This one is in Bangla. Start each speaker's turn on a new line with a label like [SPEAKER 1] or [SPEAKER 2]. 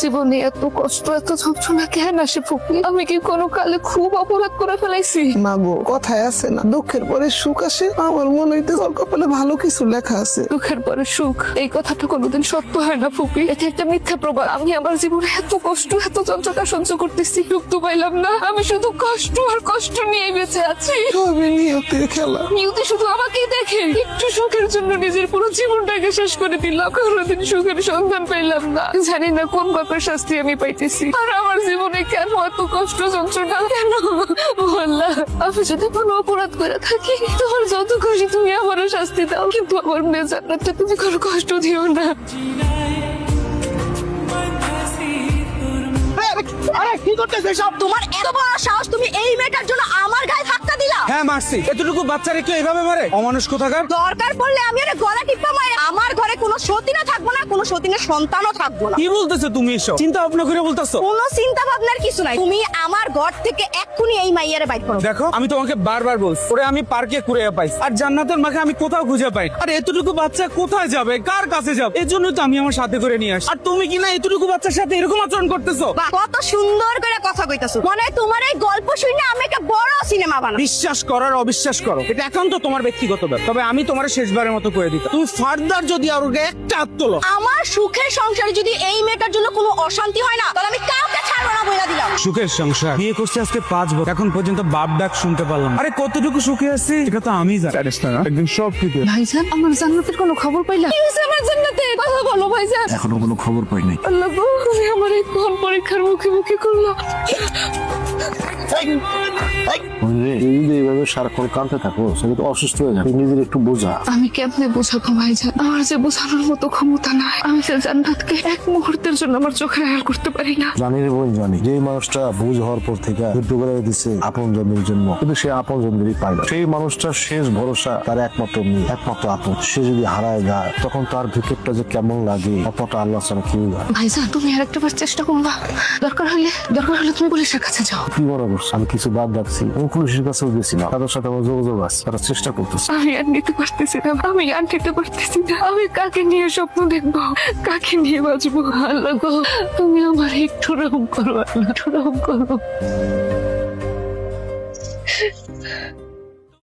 [SPEAKER 1] জীবনে এত কষ্ট এত যন্ত্রণা কেন আসে ফুপি? আমি কি কোনো কালে খুব অপরাধ করে ফেলাইছি?
[SPEAKER 2] মা গো, কথায় আছে না, দুঃখের পরে সুখ আসে। আমার মনে হইতে তোর কপালে ভালো কিছু লেখা আছে।
[SPEAKER 1] দুঃখের পরে সুখ, এই কথাটা কোনোদিন সত্য হয় না ফুপি। এটা একটা মিথ্যা প্রবাদ। আমি আমার জীবনে এত কষ্ট এত যন্ত্রণা সহ্য করতেছি, সুখ তো পাইলাম না। আমি শুধু কষ্ট আর কষ্ট নিয়ে বেঁচে আছি।
[SPEAKER 2] তবে নিয়তির খেলা।
[SPEAKER 1] নিয়তি শুধু আমাকেই দেখে। একটু সুখের জন্য নিজের পুরো জীবনটাকে শেষ করে দিলাম। কোনোদিন সুখের সন্ধান পাইলাম না। জানি না কোন পাপের শাস্তি আমি পাইতেছি। আর আমার জীবনে কেন এত কষ্ট যন্ত্রণা? কেন আল্লাহ, আমি যদি কোনো অপরাধ করে থাকি, তোমার যত খুশি তুমি আমারও শাস্তি দাও, কিন্তু আমার মেয়ে জান্নাতটা তুমি কোনো কষ্ট দিও না।
[SPEAKER 3] আরে কি করতেছ এসব? তোমার এত বড় সাহস, তুমি এই মেয়েটার জন্য আমার গায়ে ধাক্কা দিলা?
[SPEAKER 4] হ্যাঁ মারছি। এতটুকু বাচ্চারে কেউ এভাবে মারে? অমানুষ কোথাকার।
[SPEAKER 3] দরকার পড়লে আমি আরে গলা টিপা মারে। আমার ঘরে কোনো সতীনও থাকবো না, কোনো সতীনের সন্তানও থাকবো না।
[SPEAKER 4] কি বলতেছো তুমি এসব? চিন্তা ভাবনা করে বলতেছো?
[SPEAKER 3] কোনো চিন্তা ভাবনার কিছু নাই। তুমি আমার ঘর থেকে এক্ষুনি এই মাইয়ারে বাইর করো।
[SPEAKER 4] দেখো, আমি তোমাকে বারবার বলছি ওরে আমি পার্কে ঘুরে পাইছি, আর জান্নাতের মাকে আমি কোথাও খুঁজে পাই। আর এতটুকু বাচ্চা কোথায় যাবে, কার কাছে যাবে? এই জন্যই তো আমি আমার সাথে করে নিয়ে আসি। আর তুমি কি না এতটুকু বাচ্চার সাথে এরকম আচরণ করতেছো?
[SPEAKER 3] বাহ, কত সুন্দর করে কথা কইতাছো। মনে হয় তোমার এই গল্প শুনে আমি একটা বড় সিনেমা বানাবো।
[SPEAKER 4] বিশ্বাস করো আর অবিশ্বাস করো, এটা একান্ত তোমার ব্যক্তিগত ব্যাপার। তবে আমি তোমার শেষবারের মতো করে দিতাম, তুমি ফার্দার যদি আর ওকে একটা হাত তোলো।
[SPEAKER 3] আমার সুখের সংসারে যদি এই মেয়েটার জন্য কোনো অশান্তি হয় না, তাহলে আমি কাউকে ছাড়বো না বলে দিলাম।
[SPEAKER 4] সুখের সংসার বিয়ে করছে আজকে 5 বছর, এখন পর্যন্ত বাপ ডাক শুনতে পারলাম না। আরে কতটুকু সুখে আছি এটা তো আমি জানি। একদিন সব ঠিক হবে।
[SPEAKER 1] ভাইজান, আমার জান্নাতের কোনো খবর পাইলা? কি হয়েছে আমার জান্নাতে? কথা বলো ভাইজান।
[SPEAKER 5] এখনো কোনো খবর পাই নাই।
[SPEAKER 1] আল্লাহ গো, তুমি আমার এই কোন পরীক্ষার মুখে মুখে করলো?
[SPEAKER 5] তুই যদি এইভাবে সারাক্ষণ কাঁদতে থাকো, সেটা তো অসুস্থ হয়ে যাবে। তুই নিজের একটু বোঝা।
[SPEAKER 1] আমি কেমনে বোঝাবো ভাইজান? আমার যে বোঝানোর মতো ক্ষমতা নাই। আমি যে জান্নাতকে এক মুহূর্তের জন্য আমার চোখের আড়াল করতে পারি না।
[SPEAKER 5] জানি রে বোন, জানি যে মানুষটা বুঝ হওয়ার পর থেকে মৃত্যু করে দিচ্ছে আপন জনের জন্য, কিন্তু সে আপন জনেরই পায় না। সেই মানুষটার শেষ ভরসা তার একমাত্র মেয়ে, একমাত্র আপন। সে যদি হারায় যায়, তখন তার ভিতরটা যে কেমন লাগে, কতটা আল্লাহ ছাড়া কেউ জানে।
[SPEAKER 1] ভাইজান, তুমি আর একটা বার চেষ্টা করবা। দরকার হলে তুমি পুলিশের কাছে যাও।
[SPEAKER 5] কি মনে করছো আমি কিছু বাদ রাখছি? আমি পুলিশের কাছেও গেছি না, তাদের সাথে আমার যোগাযোগ আছে, তারা চেষ্টা করতেছে।
[SPEAKER 1] আমি আর নিতে পারতেছি না, আমি আর নিতে পারতেছি না। আমি কাকে নিয়ে স্বপ্ন দেখবো, কাকে নিয়ে বাঁচবো? আল্লাহ গো, তুমি আমার একটু রকম করো, আল্লাহ একটু রকম করো।